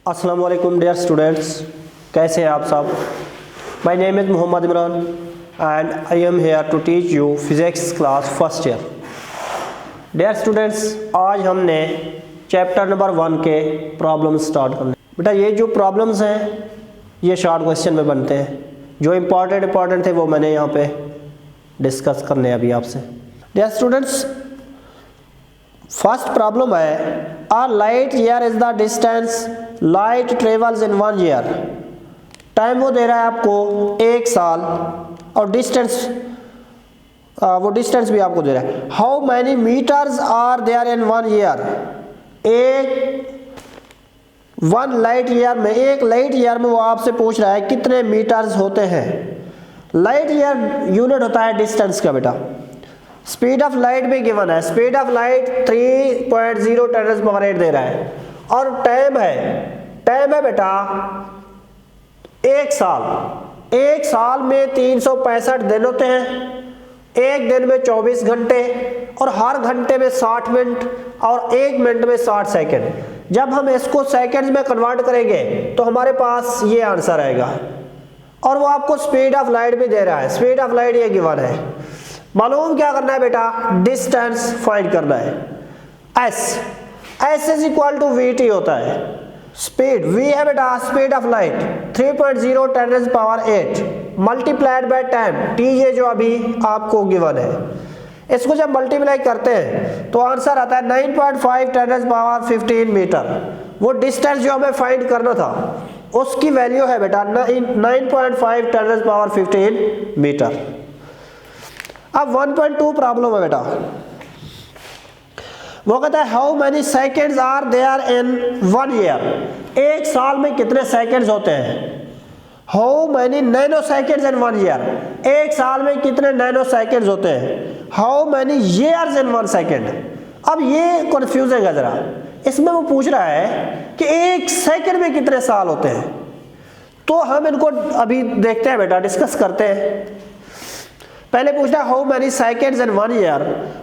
अस्सलाम वालेकुम dear students, कैसे हैं आप सब। My name is Mohammad Imran and I am here to teach you physics class first year. Dear students, आज हमने चैप्टर नंबर 1 के प्रॉब्लम स्टार्ट करने। बेटा ये जो प्रॉब्लम्स हैं ये शॉर्ट क्वेश्चन में बनते हैं। जो इम्पॉर्टेंट थे वो मैंने यहाँ पे डिस्कस करने अभी आपसे। डियर स्टूडेंट्स, फर्स्ट प्रॉब्लम है a light year is the distance light travels in 1 year. Time वो दे रहा है आपको 1 साल और डिस्टेंस वो डिस्टेंस भी आपको दे रहा है। How many metres are there in 1 year. एक लाइट ईयर में वो आपसे पूछ रहा है कितने मीटर्स होते हैं। लाइट ईयर यूनिट होता है डिस्टेंस का बेटा। स्पीड ऑफ लाइट भी गिवन है, स्पीड ऑफ लाइट 3.0 10⁸ दे रहा है और टाइम है बेटा 1 साल। 1 साल में 365 दिन होते हैं, एक दिन में 24 घंटे और हर घंटे में 60 मिनट और 1 मिनट में 60 सेकंड। जब हम इसको सेकंड्स में कन्वर्ट करेंगे तो हमारे पास ये आंसर आएगा। और वो आपको स्पीड ऑफ लाइट भी दे रहा है, स्पीड ऑफ लाइट ये गिवन है। मालूम क्या करना है बेटा, डिस्टेंस फाइंड करना है। S is equal to V T होता है। स्पीड वी है बेटा, speed of light 3.0 10⁸ multiplied by time T, ये जो अभी आपको गिवन है। इसको जब मल्टीप्लाई करते हैं तो आंसर आता है 9.5 10⁻15 मीटर। वो डिस्टेंस जो हमें फाइंड करना था उसकी वैल्यू है बेटा 9.5 10⁻15 मीटर। अब 1.2 प्रॉब्लम है बेटा। वो कहता है how many seconds are there in 1 year. 1 साल में कितने सेकेंड्स होते हैं। How many nanoseconds in 1 year. 1 साल में कितने नैनो सेकेंड्स होते हैं। How many years in 1 second. अब ये कंफ्यूजिंग है जरा। इसमें वो पूछ रहा है कि 1 सेकेंड में कितने साल होते हैं। तो हम इनको अभी देखते हैं बेटा, डिस्कस करते हैं। पहले पूछना how many seconds in 1 year,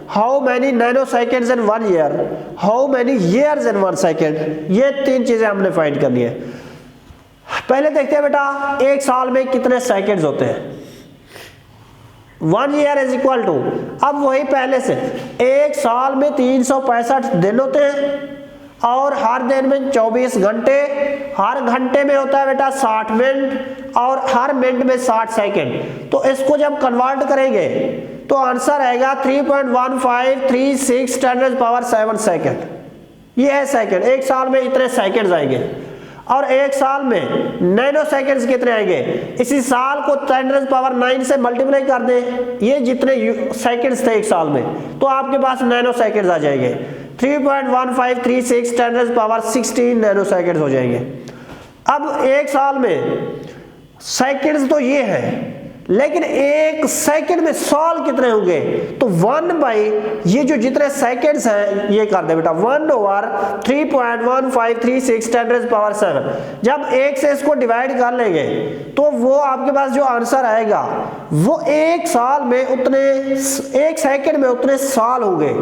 how many nanoseconds in 1 year, how many years in 1 second. ये 3 चीजें हमने फाइंड करनी है। पहले देखते हैं बेटा 1 साल में कितने सेकेंड्स होते हैं। 1 ईयर इज इक्वल टू, अब वही पहले से 1 साल में 365 दिन होते हैं और हर दिन में 24 घंटे, हर घंटे में होता है बेटा 60 मिनट और हर मिनट में 60 सेकंड। तो इसको जब कन्वर्ट करेंगे तो आंसर आएगा 3.1536 10⁻7 सेकंड। ये है सेकंड। 1 साल में इतने सेकंड्स आएंगे और 1 साल में नैनो सेकंड्स कितने आएंगे। इसी साल को 10⁹ से मल्टीप्लाई कर दें, ये जितने सेकंड्स थे 1 साल में, तो आपके पास नैनो सेकंड्स आ जाएंगे। 3.1536 10⁻16 नैनो सेकंड्स हो जाएंगे। अब 1 साल में सेकंड्स तो ये है, लेकिन 1 सेकंड में साल कितने होंगे। तो 1 बाई ये जो जितने सेकंड्स हैं ये कर दे बेटा 1/3.1536 10⁻7। जब 1 से इसको डिवाइड कर लेंगे तो वो आपके पास जो आंसर आएगा वो 1 साल में उतने, 1 सेकंड में उतने साल होंगे।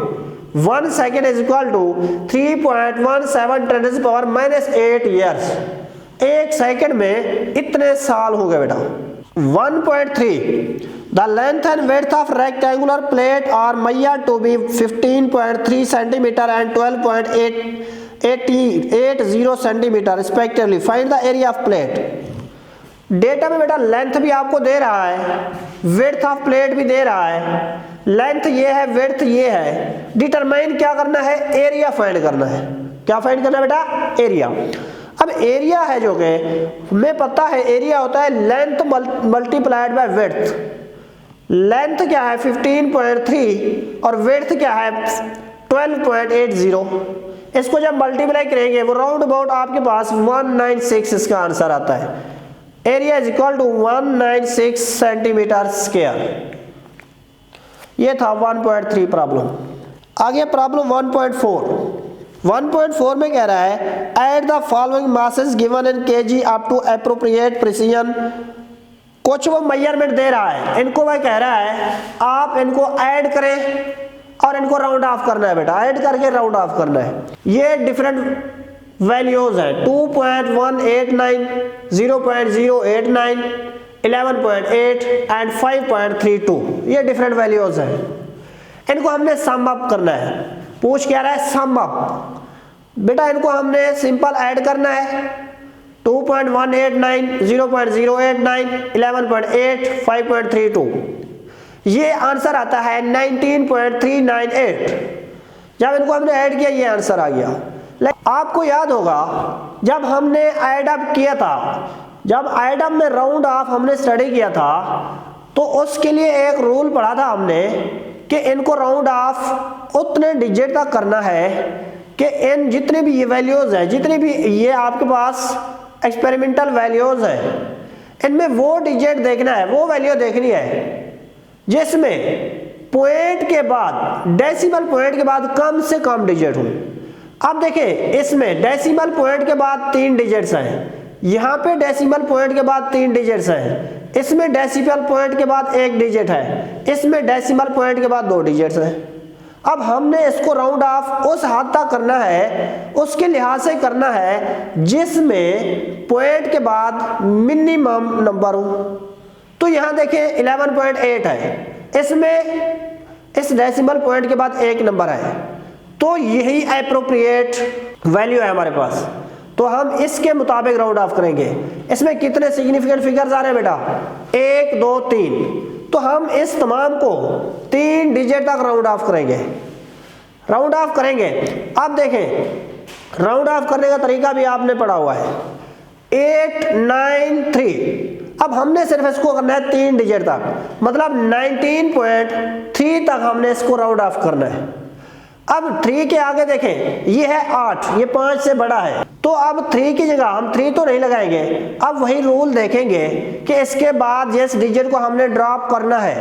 1 second is equal to 3.17 10⁻−8 years. 1 second में इतने साल हो गए बेटा। 1.3 the length and width of rectangular plate are measured to be 15.3 centimetre and 12.80 centimetre respectively. Find the area of plate. Data में बेटा लेंथ भी आपको दे रहा है, विड्थ ऑफ प्लेट भी दे रहा है। लेंथ ये है, विड्थ ये है। डिटरमाइन क्या करना है, एरिया फाइंड करना है। क्या फाइंड करना है बेटा, एरिया। अब एरिया है जो कि हमें पता है, एरिया होता है length multiplied by width. Length क्या है 15.3 और विड्थ क्या है 12.80। इसको जब मल्टीप्लाई करेंगे वो राउंड अबाउट आपके पास 196 इसका आंसर आता है। Area is equal to 196 centimetre square. ये था 1.3 प्रॉब्लम। आगे प्रॉब्लम 1.4 में कह रहा है add the following masses given in kg up to appropriate precision. कुछ वो मेजरमेंट दे रहा है, इनको वह कह रहा है आप इनको ऐड करें और इनको राउंड ऑफ करना है बेटा। ऐड करके राउंड ऑफ करना है। ये डिफरेंट वैल्यूज हैं 2.189, 0.089, 11.8 एंड 5.32। ये डिफरेंट वैल्यूज हैं। इनको हमने सम अप करना है। पूछ क्या रहा है? Sum up. बेटा इनको हमने सिंपल ऐड करना है। 2.189, 0.089, 11.8, 5.32। ये आंसर आता है 19.398। जब इनको हमने ऐड किया ये आंसर आ गया। आपको याद होगा जब हमने ऐड अप किया था, जब ऐड अप में राउंड ऑफ हमने स्टडी किया था, तो उसके लिए एक रूल पढ़ा था हमने कि इनको राउंड ऑफ उतने डिजिट तक करना है कि इन जितने भी ये वैल्यूज हैं, जितने भी ये आपके पास एक्सपेरिमेंटल वैल्यूज हैं, इनमें वो डिजिट देखना है, वो वैल्यू देखनी है जिसमें पॉइंट के बाद, डेसिमल पॉइंट के बाद कम से कम डिजिट हो। अब देखिए इसमें डेसिमल पॉइंट के बाद 3 डिजिट्स हैं, यहाँ पे डेसिमल पॉइंट के बाद 3 डिजिट्स हैं, इसमें डेसिमल पॉइंट के बाद 1 डिजिट है, इसमें डेसिमल पॉइंट के बाद 2 डिजिट्स हैं। अब हमने इसको राउंड ऑफ उस हद तक करना है, उसके लिहाज से करना है जिसमें पॉइंट के बाद मिनिमम नंबर हो। तो यहाँ देखिए 11.8 है, इसमें इस डेसिमल पॉइंट के बाद 1 नंबर है, तो यही एप्रोप्रिएट वैल्यू है हमारे पास। तो हम इसके मुताबिक राउंड ऑफ करेंगे। इसमें कितने सिग्निफिकेंट फिगर्स आ रहे हैं बेटा? 1 2 3। तो हम इस तमाम को 3 डिजिट तक राउंड ऑफ करेंगे, राउंड ऑफ करेंगे। अब देखें राउंड ऑफ करने का तरीका भी आपने पढ़ा हुआ है, 8 9 3। अब हमने सिर्फ इसको करना है 3 डिजिट तक, मतलब 19.3 तक हमने इसको राउंड ऑफ करना है। अब 3 के आगे देखें, ये है 8, ये 5 से बड़ा है, तो अब 3 की जगह हम 3 तो नहीं लगाएंगे। अब वही रूल देखेंगे कि इसके बाद जिस डिजिट को हमने ड्रॉप करना है,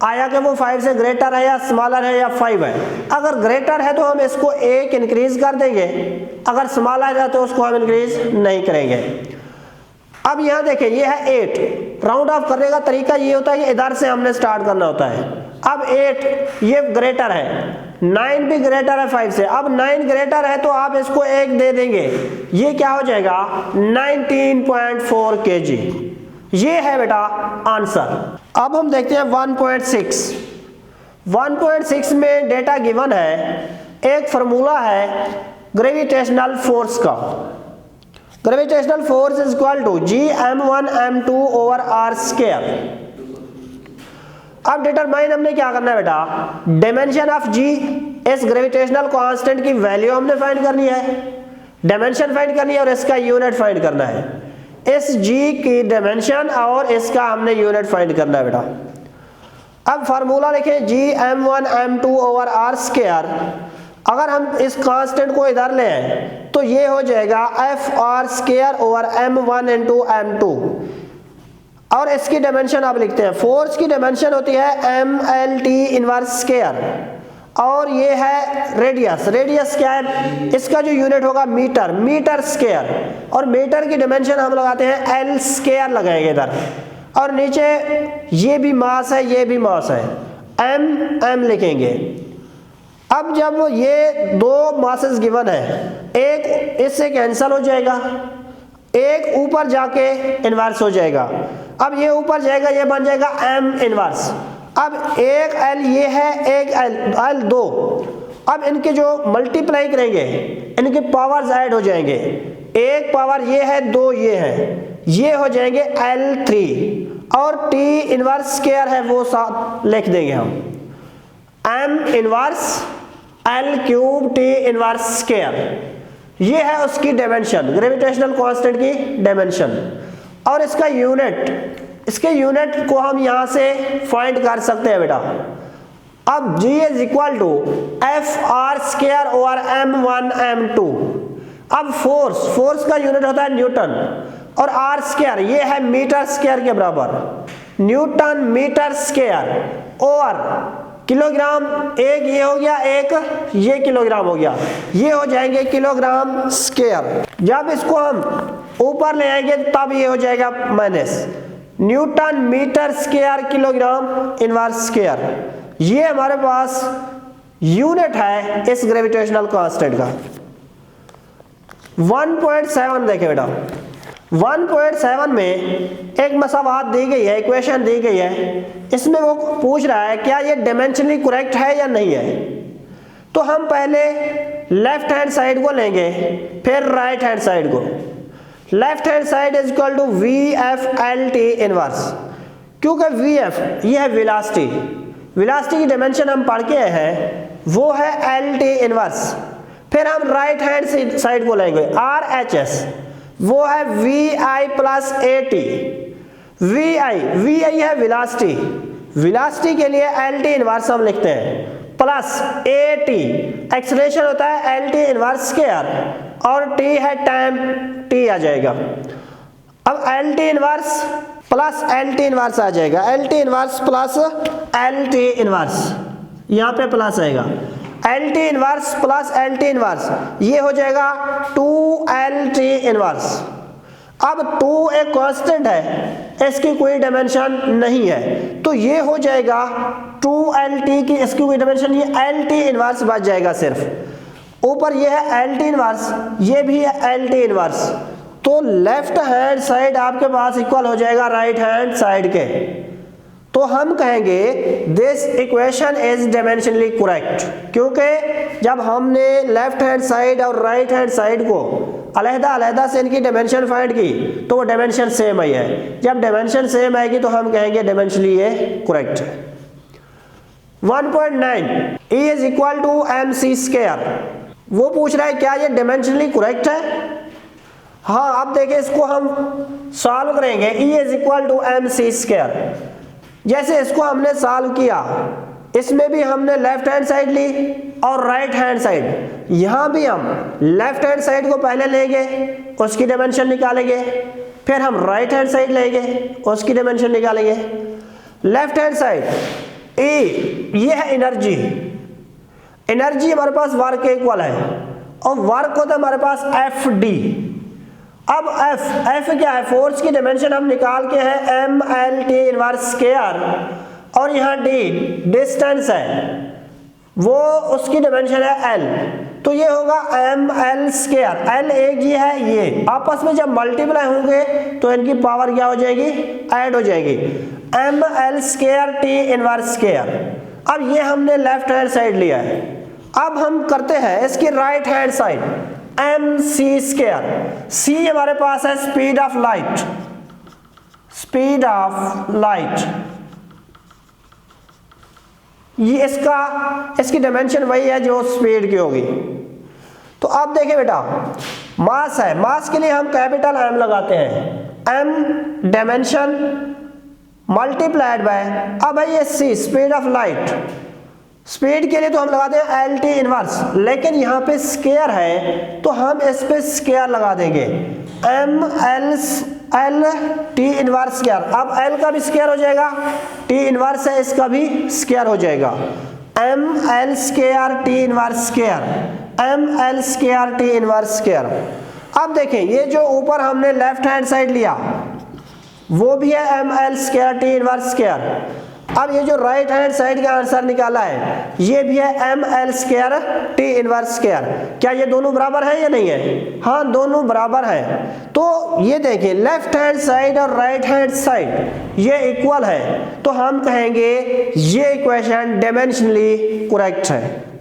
आया कि वो 5 से ग्रेटर है या स्मॉलर है या 5 है। अगर ग्रेटर है तो हम इसको 1 इंक्रीज कर देंगे, अगर स्मॉलर है तो उसको हम इंक्रीज नहीं करेंगे। अब यहाँ देखें, ये है 8। राउंड ऑफ करने का तरीका ये होता है कि इधर से हमने स्टार्ट करना होता है। अब 8 ये ग्रेटर है, 9 भी ग्रेटर है 5 से। अब 9 ग्रेटर है तो आप इसको 1 दे देंगे, ये क्या हो जाएगा 19.4 kg। ये है बेटा आंसर। अब हम देखते हैं 1.6। 1.6 में डेटा गिवन है, एक फार्मूला है ग्रेविटेशनल फोर्स का। Gravitational force is equal to Gm1m2 over r square. अब डिटरमाइन हमने क्या करना है बेटा? डायमेंशन ऑफ G, इस ग्रेविटेशनल कांस्टेंट की वैल्यू हमने फाइंड करनी है, डायमेंशन फाइंड करनी है और इसका यूनिट फाइंड करना है। इस G की डायमेंशन और इसका हमने यूनिट फाइंड करना है बेटा। अब फार्मूला लिखें Gm1m2 ओवर r स्क्वायर। अगर हम इस कांस्टेंट को इधर ले आए तो ये हो जाएगा Fr square over m1 into m2, और इसकी डायमेंशन आप लिखते हैं। फोर्स की डायमेंशन होती है mlt इनवर्स स्क्वायर, और ये है रेडियस। रेडियस क्या है? इसका जो यूनिट होगा मीटर, मीटर स्क्वायर, और मीटर की डायमेंशन हम लगाते हैं l स्क्वायर लगाएंगे इधर, और नीचे ये भी मास है, ये भी मास है, m लिखेंगे। अब जब ये 2 मासेस गिवन है, एक इससे कैंसिल हो जाएगा, एक ऊपर जाके इनवर्स हो जाएगा। अब ये ऊपर जाएगा, ये बन जाएगा m इनवर्स। अब एक l ये है, एक l 2। अब इनके जो मल्टीप्लाई करेंगे, इनके पावर्स ऐड हो जाएंगे। एक पावर ये है, 2 ये है, ये हो जाएंगे l3, और t इनवर्स स्क्वायर है वो साथ लिख देंगे हम, m inverse l cube t inverse square. ये है उसकी डायमेंशन, ग्रेविटेशनल कांस्टेंट की डायमेंशन। और इसका यूनिट, इसके यूनिट को हम यहां से फाइंड कर सकते हैं बेटा। अब G is equal to Fr square over m1 m2। अब फोर्स, फोर्स का यूनिट होता है न्यूटन, और r स्क्वायर ये है मीटर स्क्वायर के बराबर, newton metre square over kilogram. एक ये हो गया, एक ये किलोग्राम हो गया, ये हो जाएंगे किलोग्राम स्क्वायर। जब इसको हम ऊपर ले आएंगे तब ये हो जाएगा minus, newton metre square kilogram inverse square. ये हमारे पास यूनिट है इस ग्रेविटेशनल कांस्टेंट का। 1.7 देखें बेटा, 1.7 में एक मसावात दी गई है, इक्वेशन दी गई है, इसमें वो पूछ रहा है क्या ये डायमेंशनली करेक्ट है या नहीं है। तो हम पहले लेफ्ट हैंड साइड को लेंगे, फिर राइट हैंड साइड को। Left hand side is equal to V F L T inverse, क्योंकि वी एफ ये है वेलोसिटी, वेलोसिटी की डायमेंशन हम पढ़ के हैं वो है एल टी इनवर्स। फिर हम राइट हैंड साइड को लेंगे, आर एच एस, वो है V I plus A T. V I है वेलोसिटी, वेलोसिटी के लिए एल टी इनवर्स हम लिखते हैं, प्लस ए टी एक्सेलरेशन होता है एल टी इनवर्स स्क्वायर, और टी है टाइम, टी आ जाएगा। अब L T inverse plus L T inverse आ जाएगा, L T inverse plus L T inverse, यहाँ पे प्लस आएगा, L T inverse plus L T inverse, ये हो जाएगा 2 टी इनवर्स। अब 2 एक कांस्टेंट है, इसकी कोई डायमेंशन नहीं है, तो ये हो जाएगा 2LT की, इसकी कोई डायमेंशन, ये LT इनवर्स बच जाएगा सिर्फ। ऊपर ये है LT इनवर्स, ये भी है LT इनवर्स, तो लेफ्ट हैंड साइड आपके पास इक्वल हो जाएगा राइट हैंड साइड के। तो हम कहेंगे this equation is dimensionally correct, क्योंकि जब हमने लेफ्ट हैंड साइड और राइट हैंड साइड को अलग-अलग से इनकी डायमेंशन फाइंड की तो वो डायमेंशन सेम आई है। जब डायमेंशन सेम आएगी तो हम कहेंगे डायमेंशनली ये करेक्ट है। 1.9 E is equal to MC square, वो पूछ रहा है क्या ये डायमेंशनली करेक्ट है। हाँ, अब देखिए इसको हम सॉल्व करेंगे, E is equal to MC square. जैसे इसको हमने सॉल्व किया, इसमें भी हमने लेफ्ट हैंड साइड ली और राइट हैंड साइड, यहां भी हम लेफ्ट हैंड साइड को पहले लेंगे, उसकी डायमेंशन निकालेंगे, फिर हम राइट हैंड साइड लेंगे, उसकी डायमेंशन निकालेंगे। लेफ्ट हैंड साइड E ये है एनर्जी, एनर्जी हमारे पास वर्क के इक्वल है, और वर्क होता है हमारे पास FD। अब F क्या है, फोर्स की डायमेंशन हम निकाल के है MLT इनवर्स स्क्वायर, और यहाँ D डिस्टेंस है, वो उसकी डायमेंशन है L, तो ये होगा ML स्क्वायर। L एक ये है, ये आपस में जब मल्टीप्लाई होंगे तो इनकी पावर क्या हो जाएगी, ऐड हो जाएगी, ML square T inverse square. अब ये हमने लेफ्ट हैंड साइड लिया है, अब हम करते हैं इसकी right hand side, MC square. C हमारे पास है speed of light, speed of light, ये इसकी डायमेंशन वही है जो स्पीड की होगी। तो अब देखिए बेटा, मास है, मास के लिए हम कैपिटल M लगाते हैं, M डायमेंशन मल्टीप्लाइड बाय, अब है ये C speed of light, speed के लिए तो हम लगाते हैं LT इनवर्स, लेकिन यहाँ पे स्क्वायर है तो हम इस पे स्क्वायर लगा देंगे, LT इनवर्स स्क्वायर। अब L का भी स्क्वायर हो जाएगा, T इनवर्स है इसका भी स्क्वायर हो जाएगा, ML square T inverse square, ML square T inverse square. अब देखें ये जो ऊपर हमने लेफ्ट हैंड साइड लिया वो भी है ML square T inverse square. अब ये जो राइट हैंड साइड का आंसर निकाला है ये भी है ML square T inverse square. क्या ये दोनों बराबर है या नहीं है? हाँ, दोनों बराबर है। तो ये देखिए लेफ्ट हैंड साइड और राइट हैंड साइड ये इक्वल है, तो हम कहेंगे ये इक्वेशन डायमेंशनली करेक्ट है।